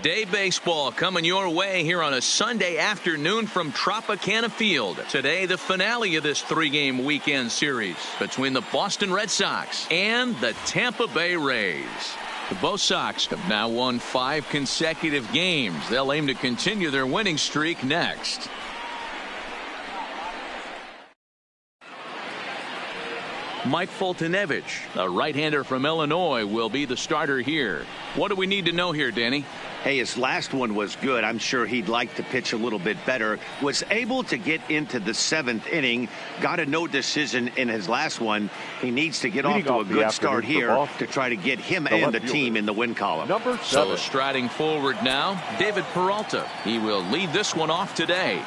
Day baseball coming your way here on a Sunday afternoon from Tropicana Field. Today, the finale of this three-game weekend series between the Boston Red Sox and the Tampa Bay Rays. Both Sox have now won 5 consecutive games. They'll aim to continue their winning streak next. Mike Foltynewicz, a right-hander from Illinois, will be the starter here. What do we need to know here, Danny? Hey, his last one was good. I'm sure he'd like to pitch a little bit better. Was able to get into the 7th inning. Got a no decision in his last one. He needs to get off to a good start here to try to get him and the team in the win column. So striding forward now, David Peralta. He will lead this one off today.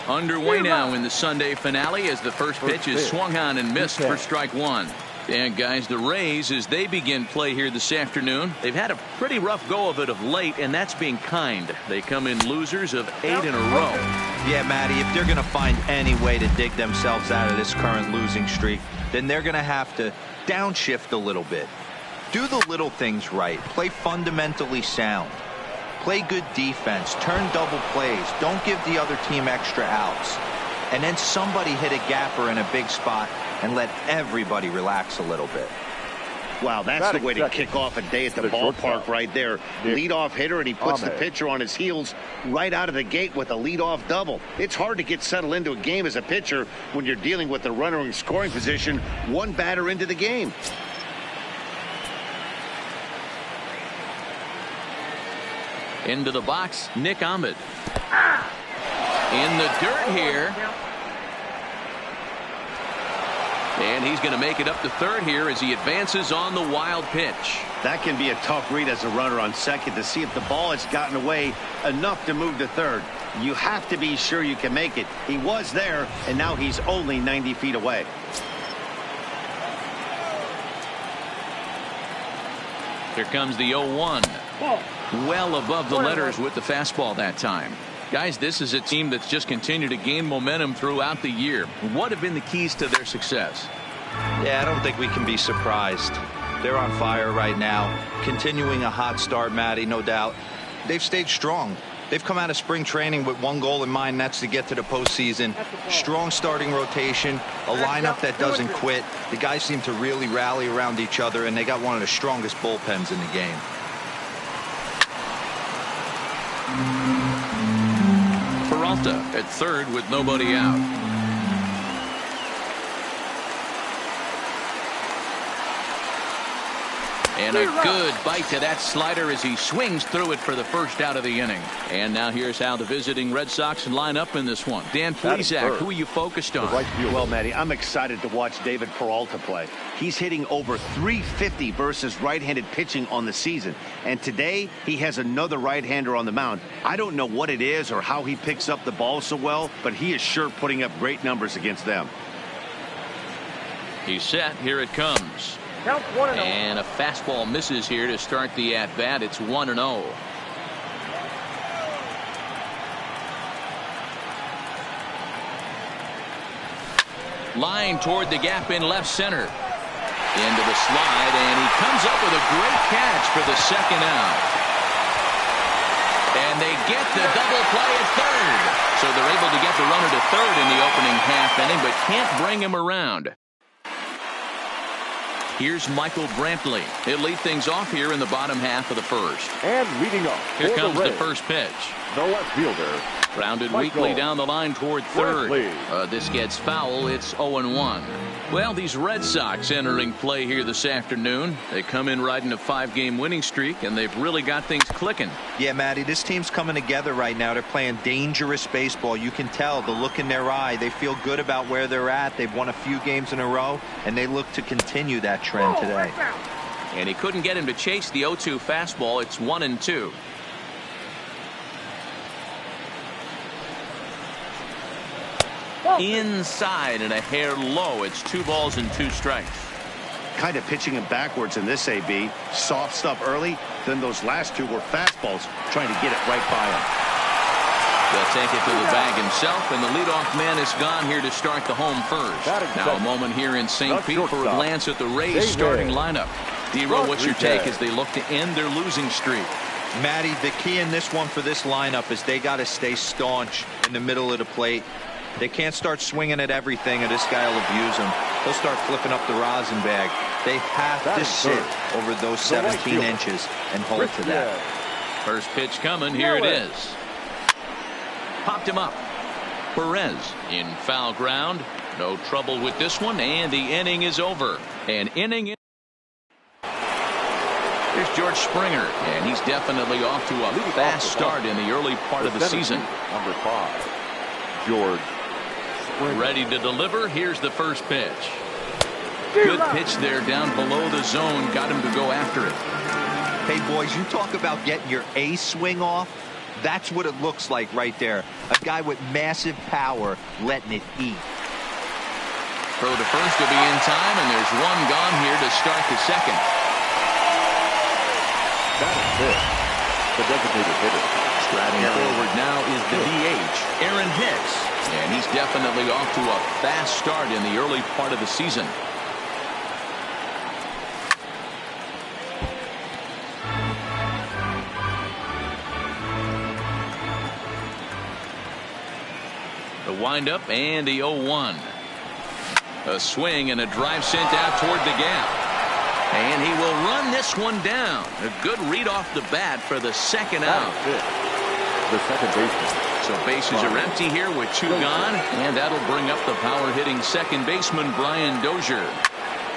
Underway now in the Sunday finale as the first pitch is swung on and missed for strike one. And guys, the Rays, as they begin play here this afternoon, they've had a pretty rough go of it of late, and that's being kind. They come in losers of 8 in a row. Yeah, Matty, if they're going to find any way to dig themselves out of this current losing streak, then they're going to have to downshift a little bit. Do the little things right. Play fundamentally sound. Play good defense. Turn double plays. Don't give the other team extra outs. And then somebody hit a gapper in a big spot and let everybody relax a little bit. Wow, that's the way to kick off a day at the ballpark right there. Leadoff hitter, and he puts the pitcher on his heels right out of the gate with a leadoff double. It's hard to get settled into a game as a pitcher when you're dealing with the runner in scoring position one batter into the game. Into the box, Nick Ahmed. In the dirt here. And he's going to make it up to third here as he advances on the wild pitch. That can be a tough read as a runner on second to see if the ball has gotten away enough to move to third. You have to be sure you can make it. He was there, and now he's only 90 feet away. Here comes the 0-1. Well above the letters with the fastball that time. Guys, this is a team that's just continued to gain momentum throughout the year. What have been the keys to their success? Yeah, I don't think we can be surprised. They're on fire right now. Continuing a hot start, Matty, no doubt. They've stayed strong. They've come out of spring training with one goal in mind, and that's to get to the postseason. Strong starting rotation, a lineup that doesn't quit. The guys seem to really rally around each other, and they got one of the strongest bullpens in the game. Peralta at third with nobody out. And a good bite to that slider as he swings through it for the first out of the inning. And now here's how the visiting Red Sox line up in this one. Dan Plesac, who are you focused on? Well, Matty, I'm excited to watch David Peralta play. He's hitting over .350 versus right-handed pitching on the season. And today, he has another right-hander on the mound. I don't know what it is or how he picks up the ball so well, but he is sure putting up great numbers against them. He's set. Here it comes. And a fastball misses here to start the at-bat. It's 1-0. Line toward the gap in left center. Into the slide, and he comes up with a great catch for the second out. And they get the double play at third. So they're able to get the runner to third in the opening half inning, but can't bring him around. Here's Michael Brantley. He'll lead things off here in the bottom half of the first. And leading off. Here comes the first pitch. The left fielder. Grounded weakly down the line toward third. This gets foul. It's 0-1. Well, these Red Sox entering play here this afternoon. They come in riding a 5-game winning streak, and they've really got things clicking. Yeah, Matty, this team's coming together right now. They're playing dangerous baseball. You can tell the look in their eye. They feel good about where they're at. They've won a few games in a row, and they look to continue that trend today. And he couldn't get him to chase the 0-2 fastball. It's 1-2. Inside and a hair low. It's 2 balls and 2 strikes. Kind of pitching him backwards in this AB. Soft stuff early, then those last 2 were fastballs, trying to get it right by him. They'll take it to the bag himself, and the leadoff man is gone here to start the home first. Now a moment here in St. Pete for a glance at the Rays starting lineup. D-Row, what's your take as they look to end their losing streak? Matty, the key in this one for this lineup is they got to stay staunch in the middle of the plate. They can't start swinging at everything, or this guy will abuse them. They'll start flipping up the rosin bag. They have to sit over those 17 inches and hold to that. First pitch coming. Here it is. Popped him up. Perez in foul ground. No trouble with this one, and the inning is over. An inning. Here's George Springer, and he's definitely off to a fast start in the early part of the season. Number 5, George Springer. Ready to deliver. Here's the first pitch. Good pitch there down below the zone. Got him to go after it. Hey, boys, you talk about getting your A swing off. That's what it looks like right there. A guy with massive power letting it eat. Throw to first to be in time, and there's one gone here to start the second. That is it. The designated hitter. Striding forward now is the DH, Aaron Hicks. And he's definitely off to a fast start in the early part of the season. The windup and the 0-1. A swing and a drive sent out toward the gap. And he will run this one down. A good read off the bat for the second out. The second baseman. So bases are empty here with 2 gone, and that'll bring up the power-hitting second baseman Brian Dozier.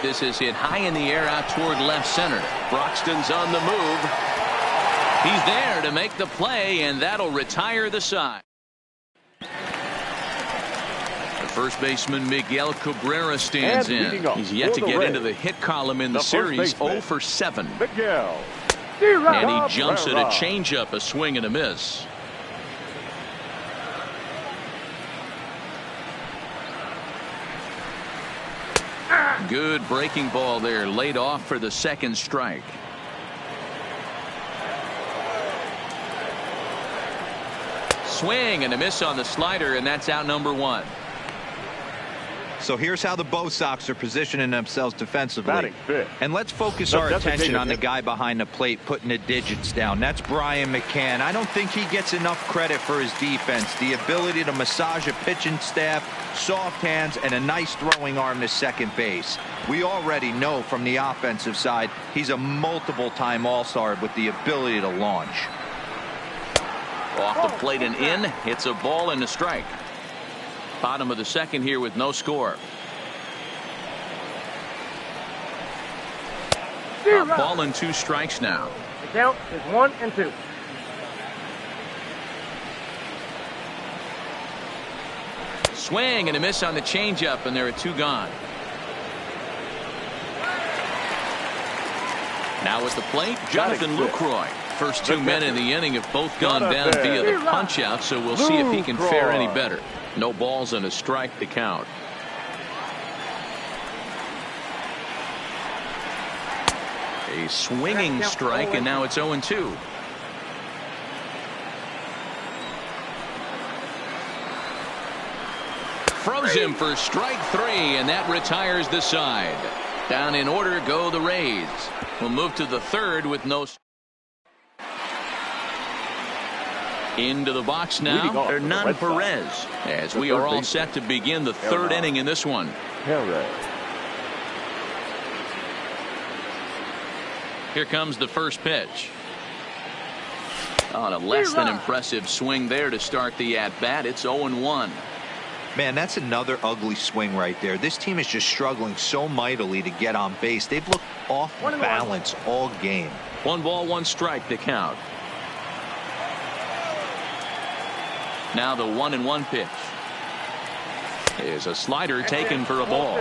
This is hit high in the air out toward left center. Broxton's on the move. He's there to make the play, and that'll retire the side. The first baseman Miguel Cabrera stands in. He's yet to get into the hit column in the series. 0 for 7. Miguel. And he jumps at a changeup, a swing and a miss. Good breaking ball there, laid off for the second strike. Swing and a miss on the slider, and that's out number 1. So here's how the Bo Sox are positioning themselves defensively. And let's focus our attention on the guy behind the plate putting the digits down. That's Brian McCann. I don't think he gets enough credit for his defense. The ability to massage a pitching staff, soft hands, and a nice throwing arm to second base. We already know from the offensive side he's a multiple-time All-Star with the ability to launch. Off the plate and in. It's a ball and a strike. Bottom of the second here with no score. A ball and 2 strikes now. The count is 1-2. Swing and a miss on the changeup, and there are 2 gone. Now at the plate, Jonathan Lucroy. First 2 men in the inning have both gone down via the punch out, so we'll see if he can fare any better. No balls and a strike to count. A swinging strike, and now it's 0-2. Froze him for strike 3, and that retires the side. Down in order go the Rays. We'll move to the third with no. Into the box now, Hernan Perez, as we are all set to begin the third inning in this one. Here comes the first pitch. On a less than impressive swing there to start the at-bat. It's 0-1. Man, that's another ugly swing right there. This team is just struggling so mightily to get on base. They've looked off balance all game. 1 ball, 1 strike to count. Now the 1-1 pitch. Is a slider taken for a ball.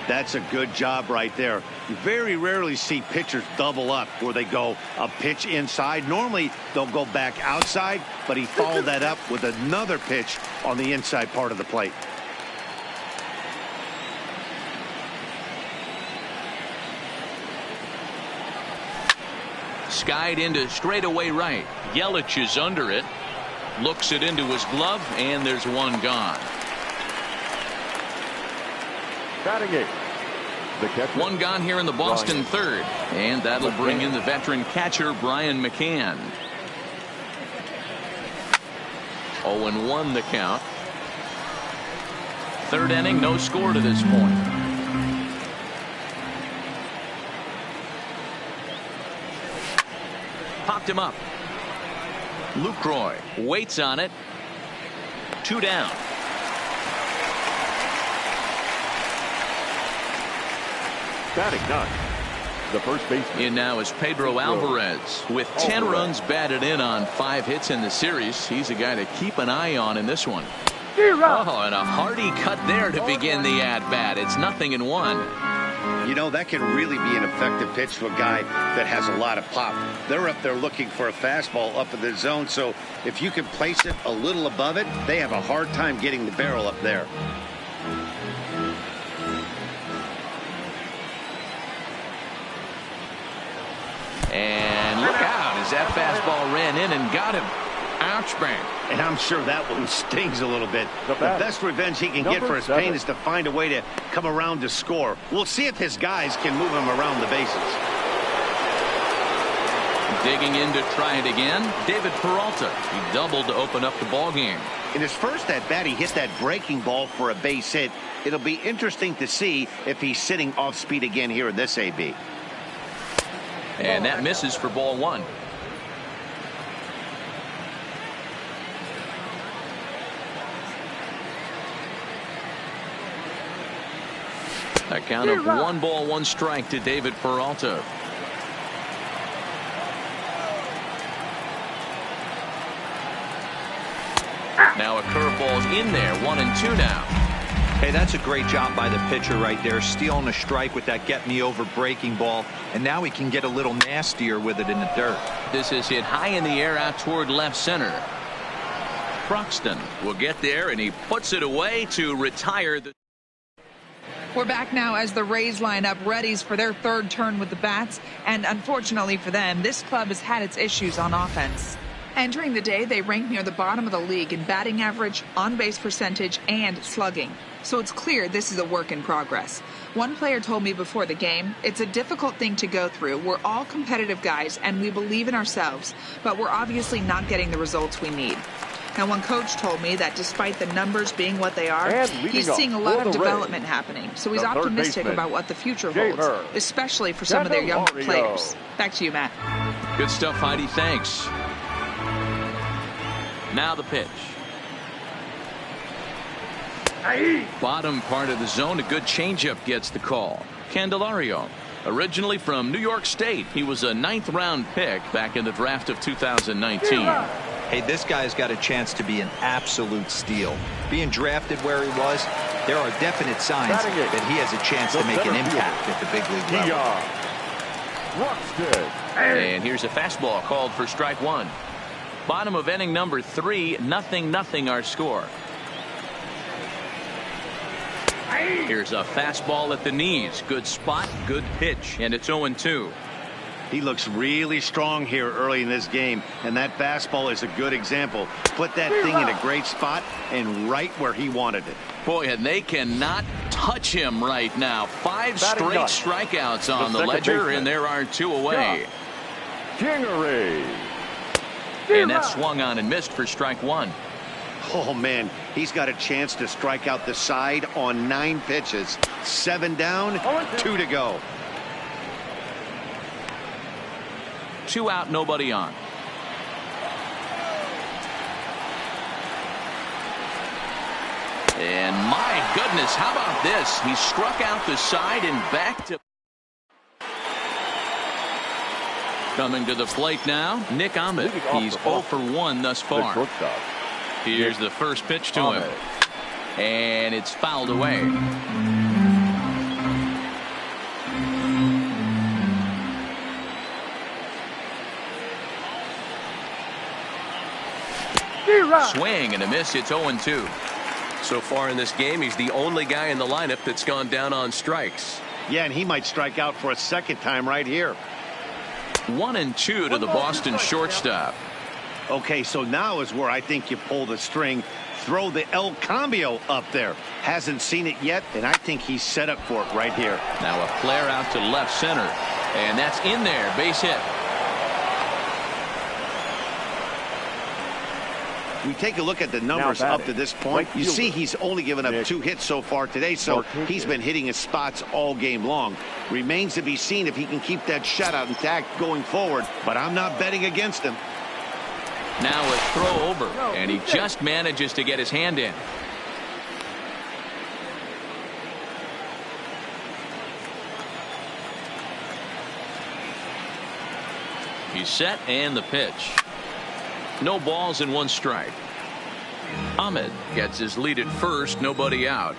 That's a good job right there. You very rarely see pitchers double up where they go a pitch inside. Normally they'll go back outside, but he followed that up with another pitch on the inside part of the plate. Skied into straightaway right. Yelich is under it. Looks it into his glove, and there's one gone. Batting eighth, the catcher. One gone here in the Boston third. And that'll bring in the veteran catcher, Brian McCann. 0-1 the count. Third inning, no score to this point. Popped him up. Lucroy waits on it. 2 down. Batting ninth, the first baseman. In now is Pedro Alvarez with 10 runs batted in on 5 hits in the series. He's a guy to keep an eye on in this one. Oh, and a hearty cut there to begin the at-bat. It's 0-1. You know, that can really be an effective pitch to a guy that has a lot of pop. They're up there looking for a fastball up in the zone, so if you can place it a little above it, they have a hard time getting the barrel up there. And look out as that fastball ran in and got him. Ouch, bang. And I'm sure that one stings a little bit. The best revenge he can get for his pain is to find a way to come around to score. We'll see if his guys can move him around the bases. Digging in to try it again, David Peralta. He doubled to open up the ball game. In his first at-bat, he hit that breaking ball for a base hit. It'll be interesting to see if he's sitting off speed again here in this AB. And that misses for ball 1. A count of 1 ball, 1 strike to David Peralta. Now a curveball in there, 1-2 now. Hey, that's a great job by the pitcher right there, stealing a strike with that get-me-over breaking ball, and now he can get a little nastier with it in the dirt. This is hit high in the air out toward left center. Croxton will get there, and he puts it away to retire the... We're back now as the Rays line up readies for their third turn with the bats, and unfortunately for them, this club has had its issues on offense. Entering the day, they rank near the bottom of the league in batting average, on-base percentage, and slugging. So it's clear this is a work in progress. One player told me before the game, it's a difficult thing to go through. We're all competitive guys, and we believe in ourselves, but we're obviously not getting the results we need. Now, one coach told me that despite the numbers being what they are, he's seeing a lot of development happening. So he's optimistic about what the future holds, especially for some of their younger players. Back to you, Matt. Good stuff, Heidi. Thanks. Now the pitch. Bottom part of the zone, a good changeup gets the call. Candelario, originally from New York State. He was a 9th round pick back in the draft of 2019. Hey, this guy's got a chance to be an absolute steal. Being drafted where he was, there are definite signs that he has a chance to make an impact at the big league level. And here's a fastball called for strike 1. Bottom of inning number 3, 0-0 our score. Here's a fastball at the knees. Good spot, good pitch, and it's 0-2. He looks really strong here early in this game, and that fastball is a good example. Put that thing in a great spot and right where he wanted it. Boy, and they cannot touch him right now. 5 straight strikeouts on the ledger, and there are 2 away. And that swung on and missed for strike 1. Oh, man, he's got a chance to strike out the side on 9 pitches. 7 down, 2 to go. 2 out, nobody on. And my goodness, how about this? He struck out the side and back to... Coming to the plate now, Nick Ahmed. He's 0 for 1 thus far. Here's the first pitch to him. And it's fouled away. Swing and a miss. It's 0-2. So far in this game, he's the only guy in the lineup that's gone down on strikes. Yeah, and he might strike out for a second time right here. 1-2 to the Boston shortstop. Okay, so now is where I think you pull the string. Throw the El Cambio up there. Hasn't seen it yet, and I think he's set up for it right here. Now a flare out to left center. And that's in there. Base hit. We take a look at the numbers up to this point. You see he's only given up 2 hits so far today, so he's been hitting his spots all game long. Remains to be seen if he can keep that shutout intact going forward, but I'm not betting against him. Now a throw over, and he just manages to get his hand in. He's set, and the pitch. No balls and 1 strike. Ahmed gets his lead at first, nobody out.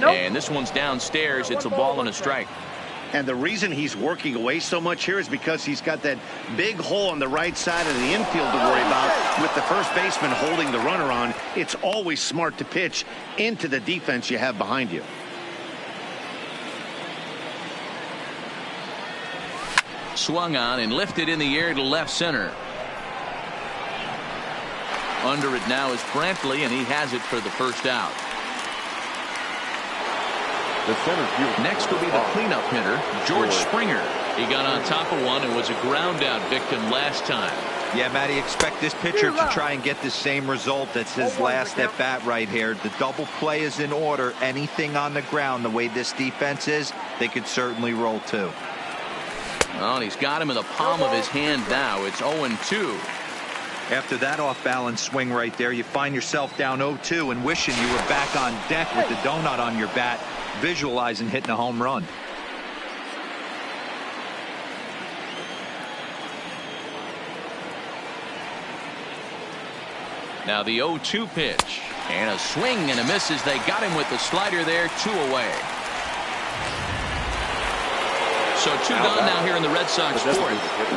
And this one's downstairs. It's a ball and a strike. And the reason he's working away so much here is because he's got that big hole on the right side of the infield to worry about. With the first baseman holding the runner on, it's always smart to pitch into the defense you have behind you. Swung on and lifted in the air to left center. Under it now is Brantley, and he has it for the first out. Next will be the cleanup hitter, George Springer. He got on top of one and was a ground out victim last time. Yeah, Matty, expect this pitcher to try and get the same result. That's his last at bat right here. The double play is in order. Anything on the ground, the way this defense is, they could certainly roll too. Well, and he's got him in the palm of his hand now. It's 0-2. After that off-balance swing right there, you find yourself down 0-2 and wishing you were back on deck with the donut on your bat, visualizing hitting a home run. Now the 0-2 pitch. And a swing and a miss as they got him with the slider there, 2 away. So 2 gone now here in the Red Sox 4th.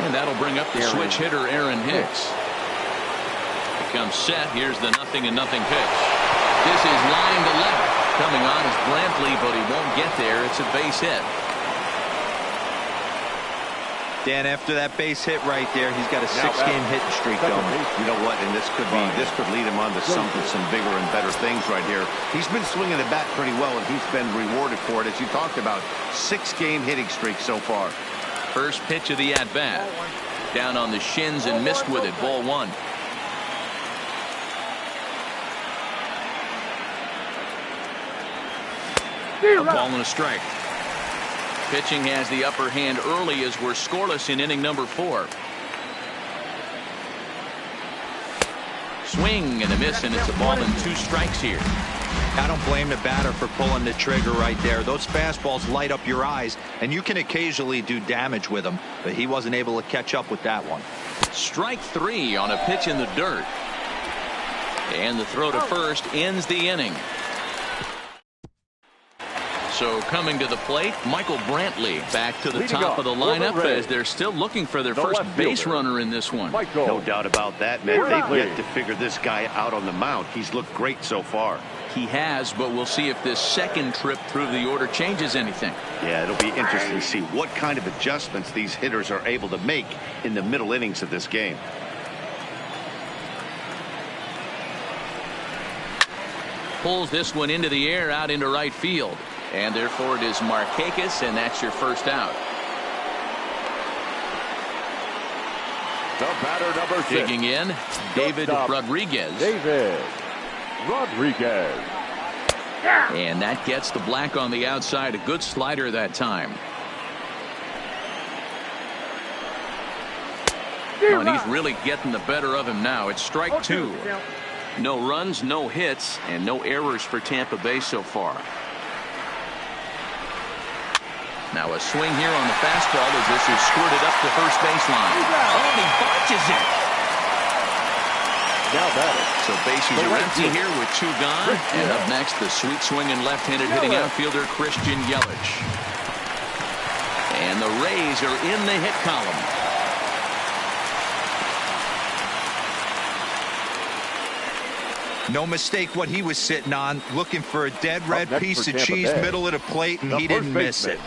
And that'll bring up the switch hitter, Aaron Hicks. He comes set. Here's the 0-0 pitch. This is line to left. Coming on is Brantley, but he won't get there. It's a base hit. Dan, after that base hit right there, he's got a 6-game hitting streak going. You know what? And this could lead him on to some bigger and better things right here. He's been swinging the bat pretty well, and he's been rewarded for it, as you talked about. 6-game hitting streak so far. First pitch of the at-bat. Down on the shins and missed with it. Ball 1. A ball and a strike. Pitching has the upper hand early as we're scoreless in inning number 4. Swing and a miss, and it's a ball and 2 strikes here. I don't blame the batter for pulling the trigger right there. Those fastballs light up your eyes, and you can occasionally do damage with them, but he wasn't able to catch up with that one. Strike 3 on a pitch in the dirt. And the throw to first ends the inning. So coming to the plate, Michael Brantley back to the top of the lineup as they're still looking for their first base runner in this one. No doubt about that, man. They've yet to figure this guy out on the mound. He's looked great so far. He has, but we'll see if this second trip through the order changes anything. Yeah, it'll be interesting to see what kind of adjustments these hitters are able to make in the middle innings of this game. Pulls this one into the air out into right field. And therefore it is Markakis, and that's your first out. The batter, number 6. Digging in, David Rodriguez. And that gets the black on the outside. A good slider that time. Oh, and he's really getting the better of him now. It's strike 2. No runs, no hits, and no errors for Tampa Bay so far. Now a swing here on the fastball as this is squirted up the first baseline. Oh, and he bunches it. Now batting. So bases are empty here with 2 gone. And up next, the sweet swinging left-handed hitting outfielder Christian Yelich. And the Rays are in the hit column. No mistake what he was sitting on, looking for a dead red piece of cheese middle of the plate, and he didn't miss it.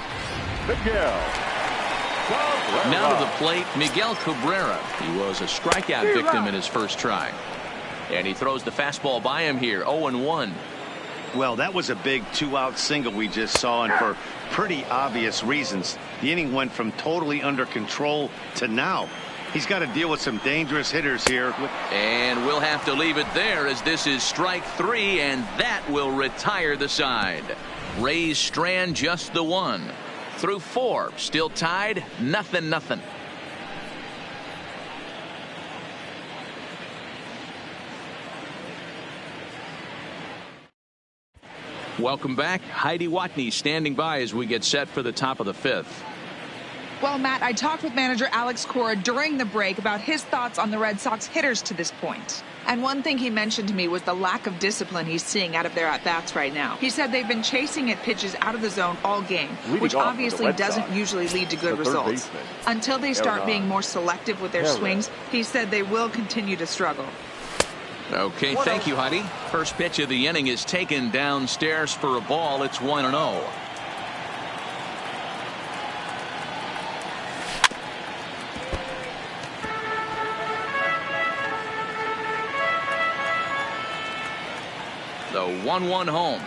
Miguel Now to the plate, Miguel Cabrera. He was a strikeout victim in his first try. And he throws the fastball by him here, 0-1. Well, that was a big 2-out single we just saw, and for pretty obvious reasons. The inning went from totally under control to now. He's got to deal with some dangerous hitters here. And we'll have to leave it there, as this is strike 3, and that will retire the side. Rays strand just the 1. Through 4, still tied, 0-0. Welcome back. Heidi Watney standing by as we get set for the top of the 5th. Well, Matt, I talked with manager Alex Cora during the break about his thoughts on the Red Sox hitters to this point. And one thing he mentioned to me was the lack of discipline he's seeing out of their at-bats right now. He said they've been chasing at pitches out of the zone all game, which obviously doesn't usually lead to good results. Until they start being more selective with their swings, he said they will continue to struggle. Okay, thank you, Heidi. First pitch of the inning is taken downstairs for a ball. It's 1-0. The 1-1 home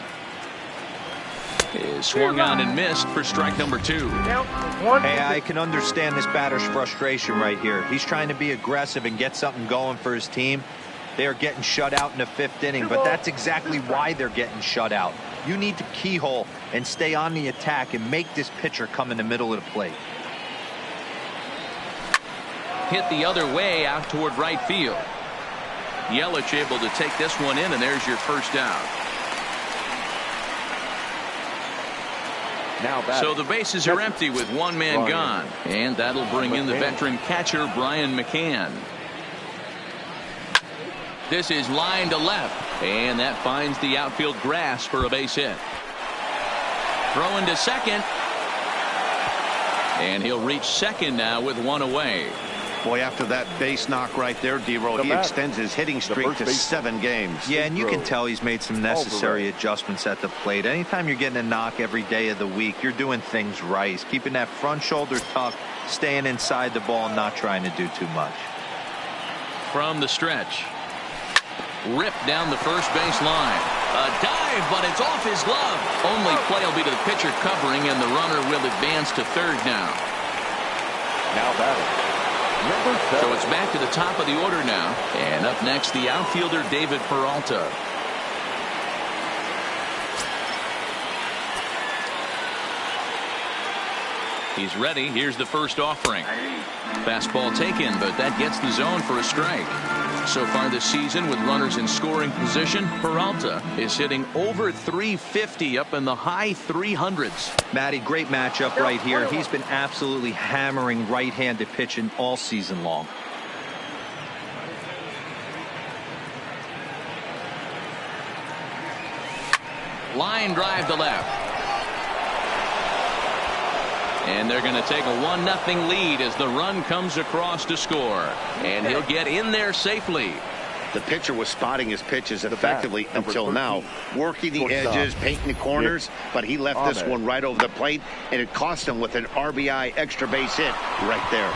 is swung on and missed for strike number 2. Hey, I can understand this batter's frustration right here. He's trying to be aggressive and get something going for his team. They are getting shut out in the 5th inning, but that's exactly why they're getting shut out. You need to keyhole and stay on the attack and make this pitcher come in the middle of the plate. Hit the other way out toward right field. Yelich able to take this one in, and there's your first out. So the bases are empty with one man gone, and that'll bring in the veteran catcher Brian McCann. This is line to left, and that finds the outfield grass for a base hit. Throwing to second, and he'll reach second now with one away. Boy, after that base knock right there, D-Roll, he extends his hitting streak to 7 games. Yeah, and you can tell he's made some necessary adjustments at the plate. Anytime you're getting a knock every day of the week, you're doing things right. He's keeping that front shoulder tucked, staying inside the ball, and not trying to do too much. From the stretch. Ripped down the first base line. A dive, but it's off his glove. Only play will be to the pitcher covering, and the runner will advance to third now. Now batting, number 7. So it's back to the top of the order now. And up next, the outfielder David Peralta. He's ready. Here's the first offering. Fastball taken, but that gets the zone for a strike. So far this season, with runners in scoring position, Peralta is hitting over 350, up in the high 300s. Matty, great matchup right here. He's been absolutely hammering right-handed pitching all season long. Line drive to left. And they're going to take a 1-0 lead as the run comes across to score. And he'll get in there safely. The pitcher was spotting his pitches effectively until now, working the edges, painting the corners, but he left this one right over the plate, and it cost him with an RBI extra base hit right there.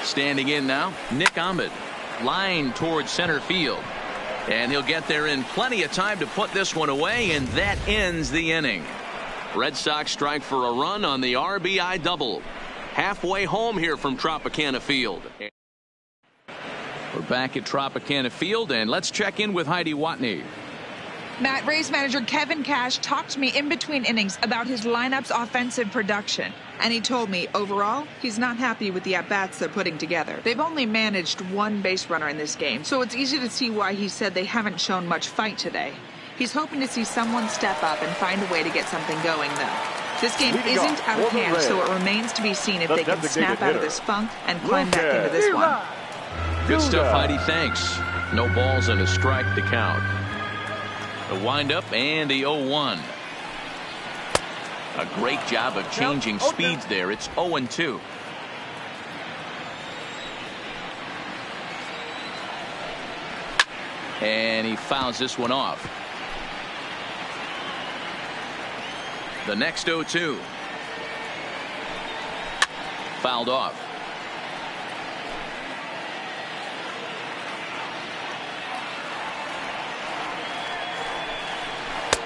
Standing in now, Nick Ahmed. Line towards center field. And he'll get there in plenty of time to put this one away, and that ends the inning. Red Sox strike for a run on the RBI double. Halfway home here from Tropicana Field. We're back at Tropicana Field, and let's check in with Heidi Watney. Matt, Rays manager Kevin Cash talked to me in between innings about his lineup's offensive production. And he told me, overall, he's not happy with the at-bats they're putting together. They've only managed one base runner in this game, so it's easy to see why he said they haven't shown much fight today. He's hoping to see someone step up and find a way to get something going, though. This game isn't out of hand, so it remains to be seen if they can snap out of this funk and climb back into this one. Good stuff, Heidi. Thanks. No balls and a strike to count. The windup and the 0-1. A great job of changing speeds there. It's 0-2. And he fouls this one off. The next 0-2. Fouled off.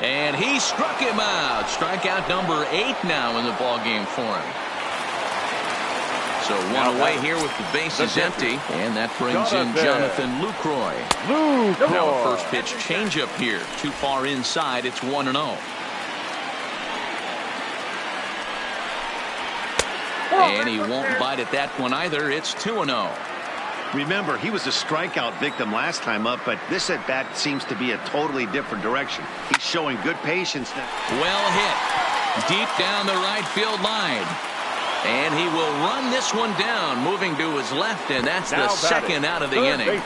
And he struck him out. Strikeout number 8 now in the ball game for him. So one away here with the bases empty, and that brings in Jonathan Lucroy. Now a first pitch changeup here, too far inside. It's 1-0. And he won't bite at that one either. It's 2-0. Remember, he was a strikeout victim last time up, but this at bat seems to be a totally different direction. He's showing good patience now. Well hit deep down the right field line. And he will run this one down, moving to his left, and that's the second out of the inning.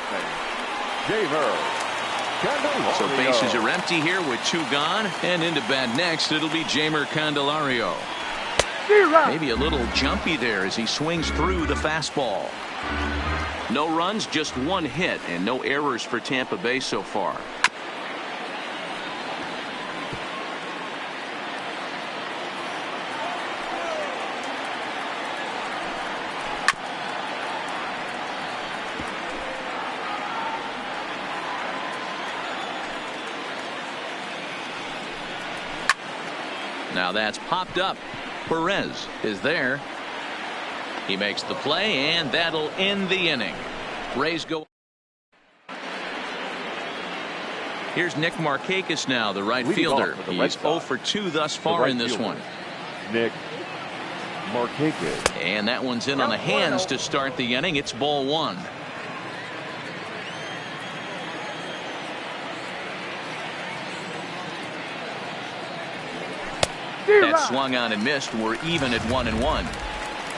So bases are empty here with 2 gone, and into bat next, it'll be Jeimer Candelario. Maybe a little jumpy there as he swings through the fastball. No runs, just 1 hit, and no errors for Tampa Bay so far. Now that's popped up. Perez is there. He makes the play, and that'll end the inning. Rays go. Here's Nick Markakis now, the right fielder. He's 0 for 2 thus far in this one. Nick Markakis. And that one's in on the hands to start the inning. It's ball 1. That swung on and missed. We're even at 1-1.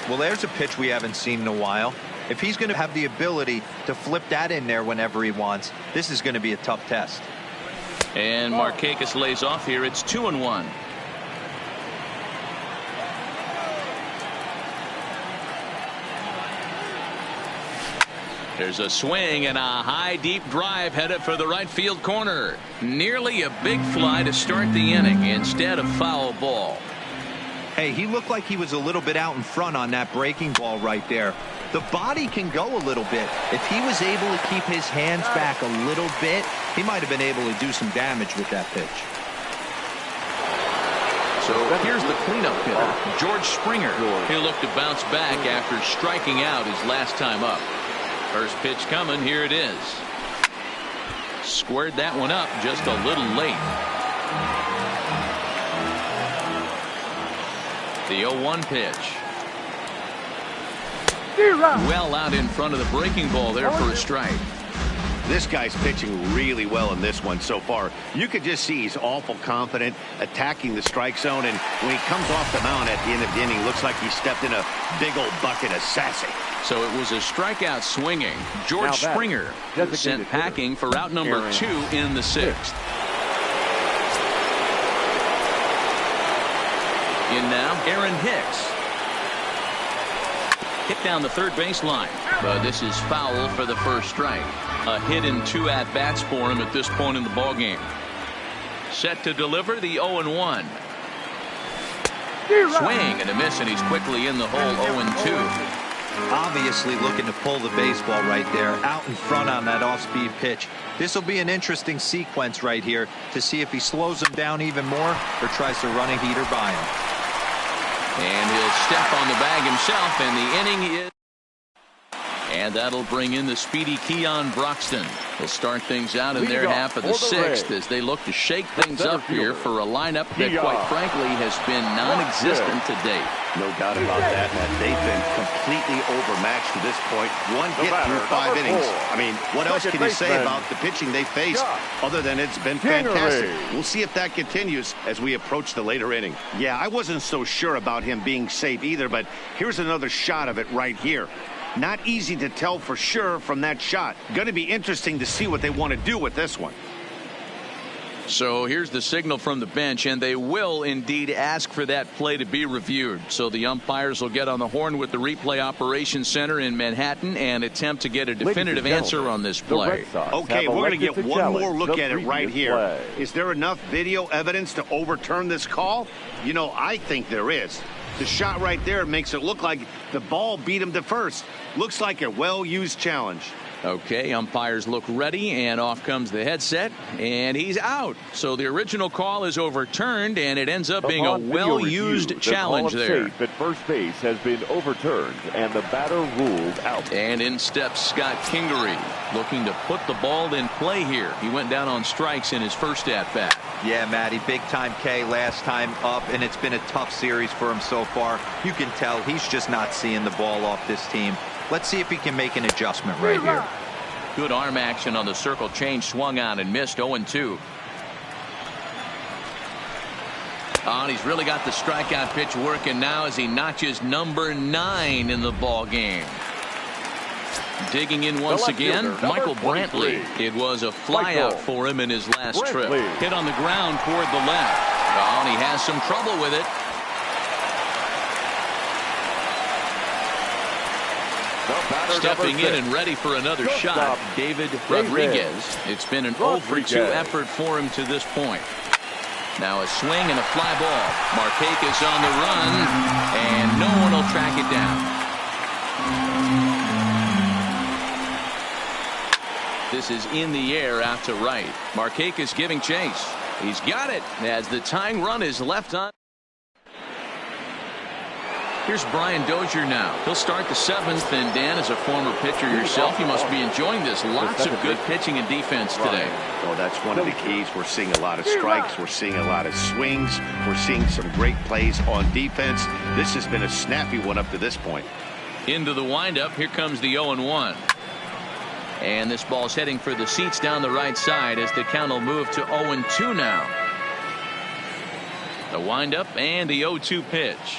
Well, there's a pitch we haven't seen in a while. If he's going to have the ability to flip that in there whenever he wants, this is going to be a tough test. And Markakis lays off here. It's 2-1. There's a swing and a high deep drive headed for the right field corner. Nearly a big fly to start the inning instead of foul ball. Hey, he looked like he was a little bit out in front on that breaking ball right there. The body can go a little bit. If he was able to keep his hands back a little bit, he might have been able to do some damage with that pitch. So here's the cleanup hitter, George Springer. He'll look to bounce back after striking out his last time up. First pitch coming. Here it is. Squared that one up just a little late. The 0-1 pitch. Well out in front of the breaking ball there for a strike. This guy's pitching really well in this one so far. You could just see he's awful confident, attacking the strike zone, and when he comes off the mound at the end of the inning, looks like he stepped in a big old bucket of sassy. So it was a strikeout swinging. George Springer sent packing for out number 2 in the 6th. In now, Aaron Hicks. Hit down the third baseline, but this is foul for the first strike. A hit in 2 at-bats for him at this point in the ballgame. Set to deliver the 0-1. Swing and a miss, and he's quickly in the hole. 0-2. Obviously looking to pull the baseball right there, out in front on that off-speed pitch. This will be an interesting sequence right here to see if he slows him down even more or tries to run a heater by him. And he'll step on the bag himself, and the inning is. And that'll bring in the speedy Keon Broxton. They'll start things out in their half of the 6th as they look to shake things up here for a lineup that, quite frankly, has been non-existent to date. No doubt about that. They've been completely overmatched to this point. 1 hit through 5 innings. I mean, what else can you say about the pitching they faced other than it's been fantastic? We'll see if that continues as we approach the later inning. Yeah, I wasn't so sure about him being safe either, but here's another shot of it right here. Not easy to tell for sure from that shot. Going to be interesting to see what they want to do with this one. So here's the signal from the bench, and they will indeed ask for that play to be reviewed. So the umpires will get on the horn with the replay operations center in Manhattan and attempt to get a definitive answer on this play. Okay, we're going to get one more look at it right here. Play. Is there enough video evidence to overturn this call? You know, I think there is. The shot right there makes it look like the ball beat him to first. Looks like a well-used challenge. Okay, umpires look ready, and off comes the headset, and he's out. So the original call is overturned, and it ends up being a well-used challenge there. The call of safe at first base has been overturned, and the batter ruled out. And in steps Scott Kingery, looking to put the ball in play here. He went down on strikes in his first at-bat. Yeah, Matty, big-time K last time up, and it's been a tough series for him so far. You can tell he's just not seeing the ball off this team. Let's see if he can make an adjustment right here. Good arm action on the circle change, swung on and missed. 0-2. Oh, and he's really got the strikeout pitch working now as he notches number 9 in the ball game. Digging in once again, Michael Brantley. It was a flyout for him in his last trip. Hit on the ground toward the left. Oh, and he has some trouble with it. Stepping in and ready for another shot, David Rodriguez. It's been an 0-for-2 effort for him to this point. Now a swing and a fly ball. Markakis on the run, and no one will track it down. This is in the air out to right. Markakis giving chase. He's got it as the tying run is left on. Here's Brian Dozier now. He'll start the 7th, and Dan, as a former pitcher yourself, you must be enjoying this. Lots of good pitching and defense today. Well, that's one of the keys. We're seeing a lot of strikes. We're seeing a lot of swings. We're seeing some great plays on defense. This has been a snappy one up to this point. Into the windup. Here comes the 0-1. And this ball's heading for the seats down the right side as the count will move to 0-2 now. The windup and the 0-2 pitch.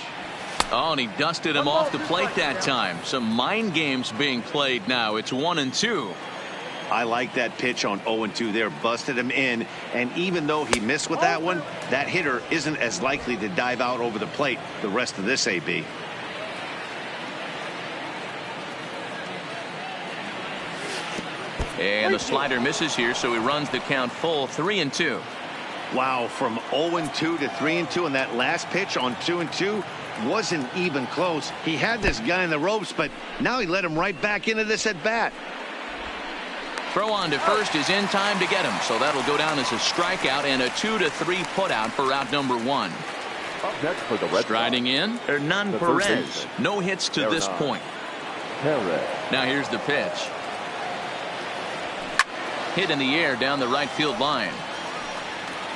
Oh, and he dusted him off the plate that time. Some mind games being played now. It's 1-2. I like that pitch on 0-2 there. Busted him in. And even though he missed with that one, that hitter isn't as likely to dive out over the plate the rest of this AB. And the slider misses here, so he runs the count full. 3-2. Wow, from 0-2 to 3-2, and that last pitch on 2-2 wasn't even close. He had this guy in the ropes, but now he let him right back into this at bat. Throw on to first is in time to get him, so that'll go down as a strikeout and a 2-3 putout for out number 1. Up next for the Red Striding in, Hernan Perez. No hits to this point. Now here's the pitch. Hit in the air down the right field line.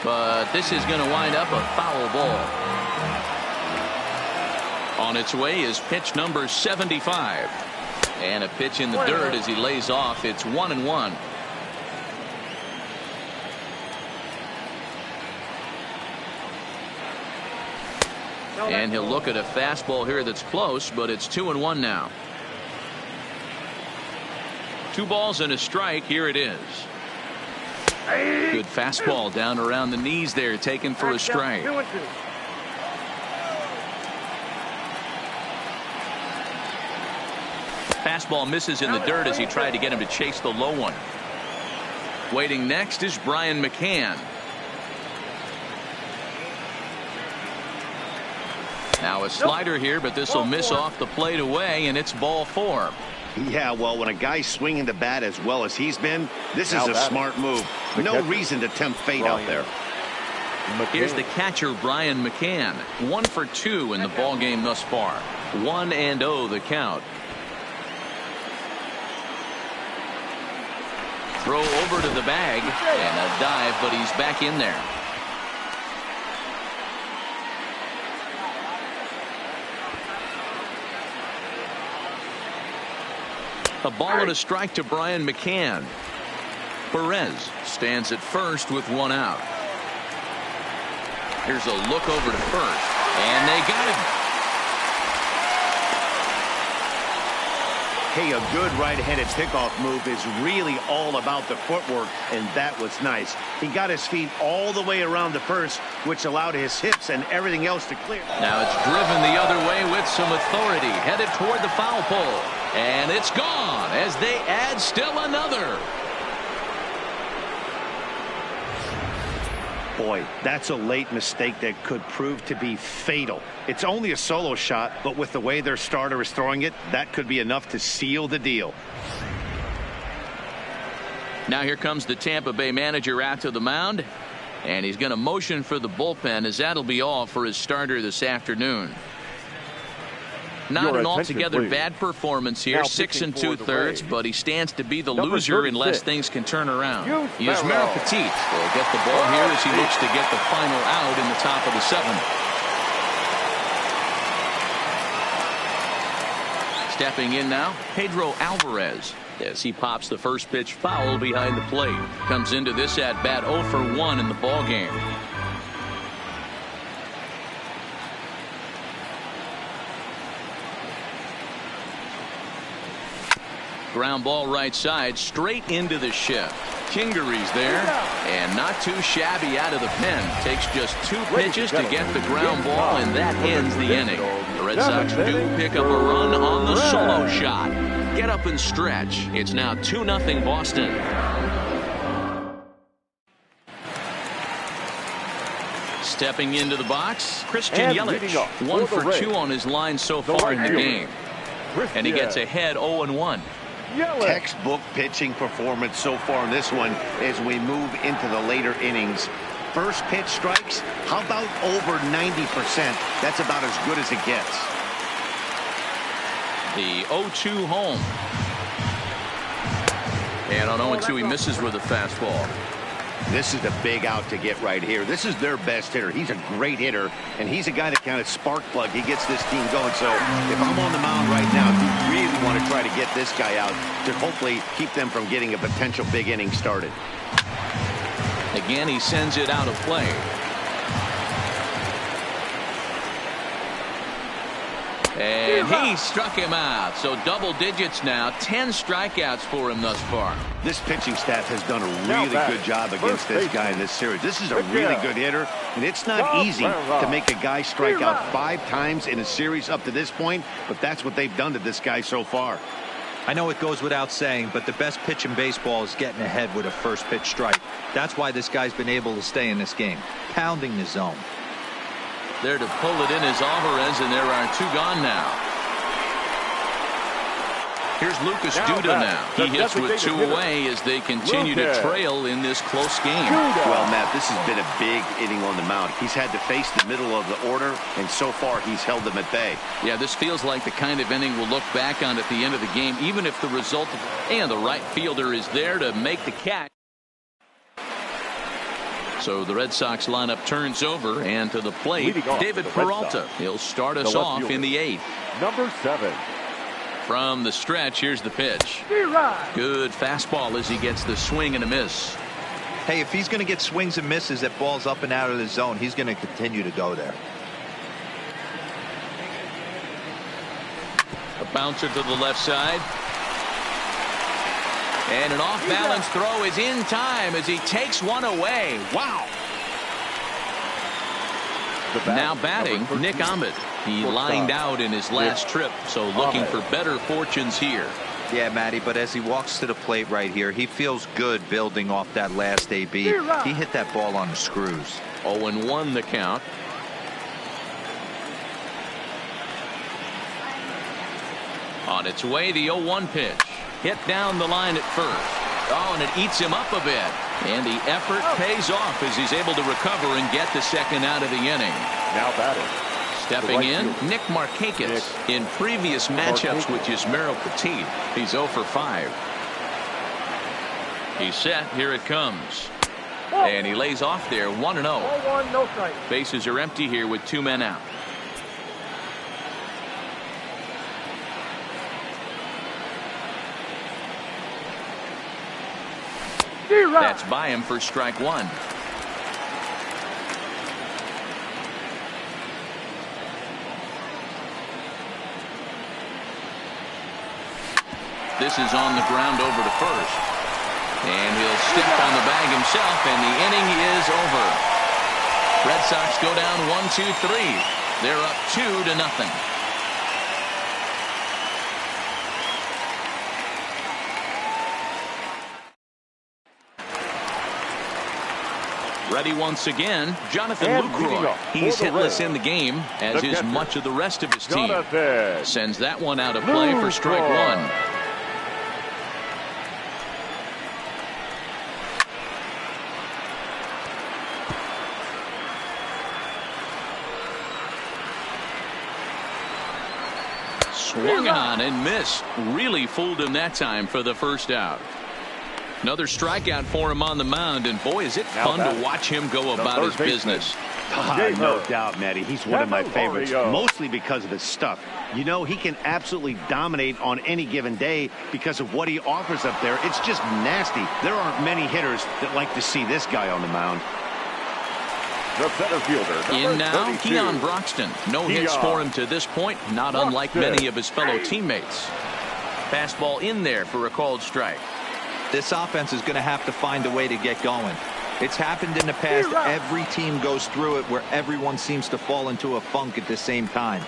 But this is going to wind up a foul ball. On its way is pitch number 75. And a pitch in the dirt as he lays off. It's 1-1. And he'll look at a fastball here that's close, but it's 2-1 now. 2 balls and a strike. Here it is. Good fastball down around the knees there, taken for a strike. Fastball misses in the dirt as he tried to get him to chase the low one. Waiting next is Brian McCann. Now a slider here, but this will miss off the plate away, and it's ball 4. Yeah, well, when a guy's swinging the bat as well as he's been, this is a smart move. No reason to tempt fate out there. Here's the catcher, Brian McCann. 1 for 2 in the ball game thus far. 1-0 the count. Throw over to the bag and a dive, but he's back in there. A ball and a strike to Brian McCann. Perez stands at first with 1 out. Here's a look over to first, and they got him. Hey, a good right-handed pickoff move is really all about the footwork, and that was nice. He got his feet all the way around the first, which allowed his hips and everything else to clear. Now it's driven the other way with some authority, headed toward the foul pole. And it's gone as they add still another. Boy, that's a late mistake that could prove to be fatal. It's only a solo shot, but with the way their starter is throwing it, that could be enough to seal the deal. Now here comes the Tampa Bay manager out to the mound, and he's going to motion for the bullpen, as that'll be all for his starter this afternoon. Not an altogether bad performance here, 6 2/3, but he stands to be the loser unless things can turn around. Yusmeiro Petit will get the ball here as he looks to get the final out in the top of the 7th. Stepping in now, Pedro Alvarez, as he pops the first pitch foul behind the plate. Comes into this at bat 0 for 1 in the ball game. Ground ball right side, straight into the shift. Kingery's there, and not too shabby out of the pen. Takes just 2 pitches to get the ground ball, and that ends the inning. The Red Sox do pick up a run on the solo shot. Get up and stretch. It's now 2-0 Boston. Stepping into the box, Christian Yelich. 1 for 2 on his line so far in the game. And he gets ahead 0-1. Textbook pitching performance so far in this one as we move into the later innings. First pitch strikes, how about over 90%? That's about as good as it gets. The 0-2 home. And on 0-2 he misses with a fastball. This is a big out to get right here. This is their best hitter. He's a great hitter, and he's a guy that kind of spark plug. He gets this team going. So if I'm on the mound right now, you really want to try to get this guy out to hopefully keep them from getting a potential big inning started. Again, he sends it out of play. And he struck him out. So double digits now. 10 strikeouts for him thus far. This pitching staff has done a really good job against this guy in this series. This is a really good hitter, and it's not easy to make a guy strike out 5 times in a series up to this point, but that's what they've done to this guy so far. I know it goes without saying, but the best pitch in baseball is getting ahead with a first pitch strike. That's why this guy's been able to stay in this game, pounding the zone. There to pull it in is Alvarez, and there are 2 gone now. Here's Lucas Duda now. He hits with 2 away as they continue to trail in this close game. Well, Matt, this has been a big inning on the mound. He's had to face the middle of the order, and so far he's held them at bay. Yeah, this feels like the kind of inning we'll look back on at the end of the game, even if the result and the right fielder is there to make the catch. So the Red Sox lineup turns over, and to the plate, David Peralta. He'll start us off in the 8th. Number 7. From the stretch, here's the pitch. Good fastball as he gets the swing and a miss. Hey, if he's going to get swings and misses at balls up and out of the zone, he's going to continue to go there. A bouncer to the left side. And an off-balance throw is in time as he takes one away. Wow. Now batting, Nick Ahmed. He lined out in his last trip, so looking for better fortunes here. Yeah, Matty, but as he walks to the plate right here, he feels good building off that last AB. He hit that ball on the screws. 0-1 the count. On its way, the 0-1 pitch. Hit down the line at first. Oh, and it eats him up a bit. And the effort pays off as he's able to recover and get the second out of the inning. Now batting. Stepping in, Nick Markakis. In previous matchups with Yusmeiro Petit, he's 0 for 5. He's set. Here it comes. And he lays off there 1-0. 0-1, no strike. Bases are empty here with 2 men out. That's by him for strike 1. This is on the ground over to first. And he'll step on the bag himself, and the inning is over. Red Sox go down 1-2-3. They're up 2-0. Ready once again, Jonathan Lucroy. He's hitless in the game, as is much of the rest of his team. Sends that one out of play for strike one. Swung on and missed. Really fooled him that time for the first out. Another strikeout for him on the mound, and boy, is it fun to watch him go about his business. No doubt, Matty. He's one of my favorites, mostly because of his stuff. You know, he can absolutely dominate on any given day because of what he offers up there. It's just nasty. There aren't many hitters that like to see this guy on the mound. The center fielder. In now, Keon Broxton. No hits for him to this point, not unlike many of his fellow teammates. Fastball in there for a called strike. This offense is going to have to find a way to get going. It's happened in the past. Every team goes through it where everyone seems to fall into a funk at the same time.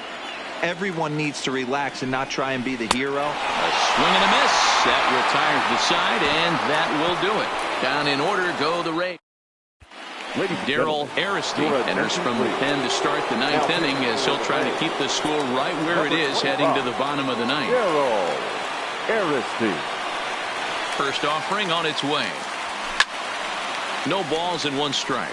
Everyone needs to relax and not try and be the hero. A swing and a miss. That retires the side, and that will do it. Down in order go the Rays. Darrell Aristide enters from the pen to start the ninth inning, as he'll try to keep the score right where it is heading to the bottom of the ninth. Darrell Aristide. First offering on its way. No balls and one strike.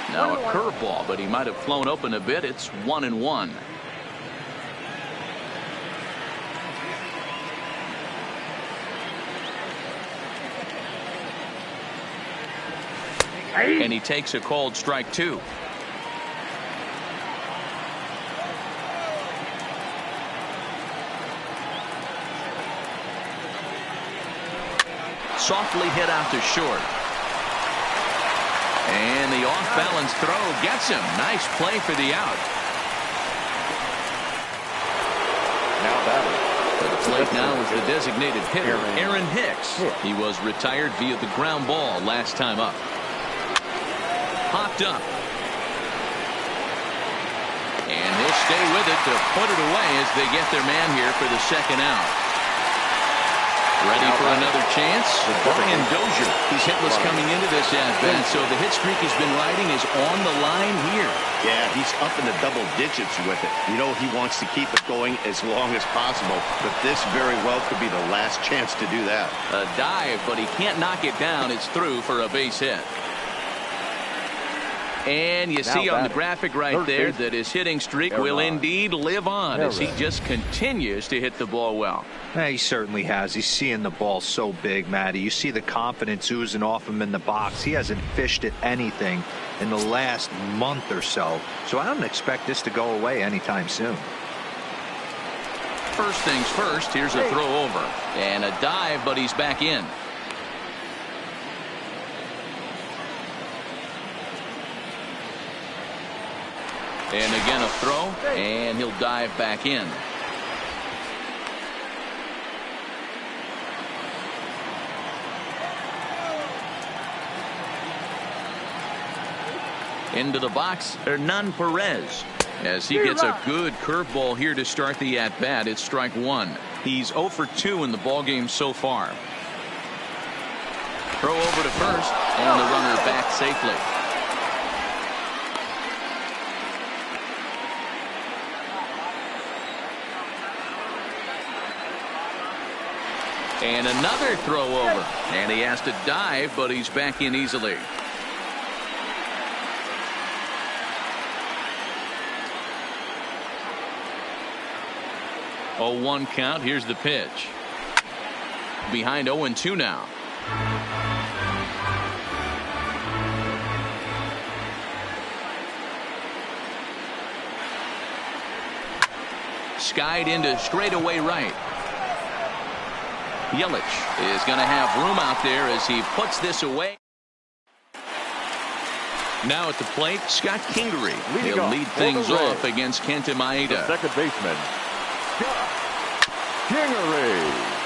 Now a curveball, but he might have flown open a bit. It's 1-1. And he takes a called strike two. Softly hit out to short. And the off-balance throw gets him. Nice play for the out. Now batting. To the plate now is the designated hitter, Aaron Hicks. He was retired via the ground ball last time up. Popped up. And he'll stay with it to put it away as they get their man here for the second out. Ready for another chance? Brian Dozier. He's hitless coming into this at-bat, so the hit streak he's been riding is on the line here. Yeah, he's up in the double digits with it. You know, he wants to keep it going as long as possible, but this very well could be the last chance to do that. A dive, but he can't knock it down. It's through for a base hit. And you see on the graphic right there that his hitting streak will indeed live on as he just continues to hit the ball well. Yeah, he certainly has. He's seeing the ball so big, Matty. You see the confidence oozing off him in the box. He hasn't fished at anything in the last month or so. So I don't expect this to go away anytime soon. First things first, here's a throw over. And a dive, but he's back in. And again a throw, and he'll dive back in. Into the box, Hernan Perez. As he gets a good curveball here to start the at-bat, it's strike one. He's 0 for 2 in the ballgame so far. Throw over to first, and the runner back safely. And another throw over. And he has to dive, but he's back in easily. Oh, 1 count. Here's the pitch. Behind 0-2 now. Skied into straightaway right. Yelich is going to have room out there as he puts this away. Now at the plate, Scott Kingery. He'll lead things off against Kenta Maeda. The second baseman, Scott Kingery.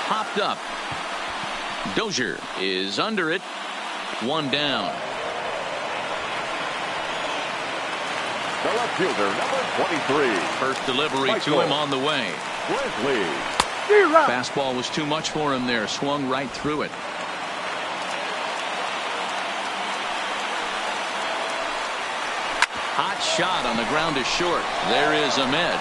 Popped up. Dozier is under it. One down. The left fielder, number 23. First delivery to him on the way. Wesley. Fastball was too much for him there. Swung right through it. Hot shot on the ground is short. There is Ahmed.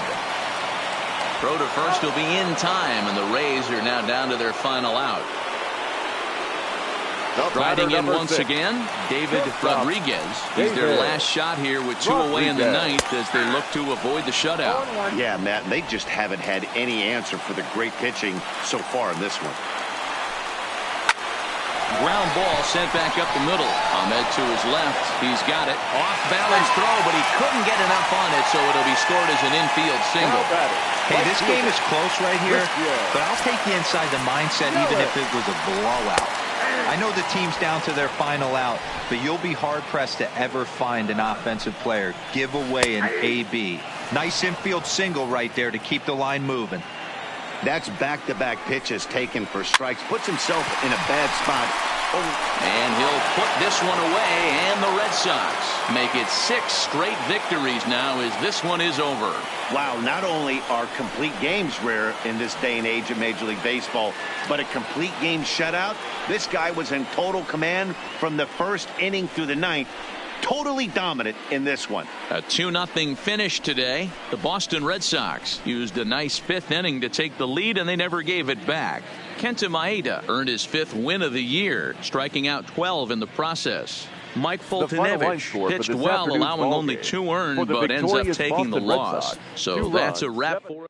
Throw to first will be in time, and the Rays are now down to their final out. Riding in once again, David Rodriguez. He's their last shot here with 2 away in the ninth as they look to avoid the shutout. Yeah, Matt, they just haven't had any answer for the great pitching so far in this one. Ground ball sent back up the middle. Ahmed to his left. He's got it. Off balance throw, but he couldn't get enough on it, so it'll be scored as an infield single. Hey, this game is close right here, but I'll take you inside the mindset even if it was a blowout. I know the team's down to their final out, but you'll be hard-pressed to ever find an offensive player give away an AB. Nice infield single right there to keep the line moving. That's back-to-back pitches taken for strikes. Puts himself in a bad spot. And he'll put this one away, and the Red Sox make it 6 straight victories now as this one is over. Wow, not only are complete games rare in this day and age of Major League Baseball, but a complete game shutout. This guy was in total command from the first inning through the ninth. Totally dominant in this one. A 2-0 finish today. The Boston Red Sox used a nice 5th inning to take the lead, and they never gave it back. Kenta Maeda earned his 5th win of the year, striking out 12 in the process. Mike Foltynewicz pitched well, allowing only 2 earned, but ends up taking the loss. So that's a wrap for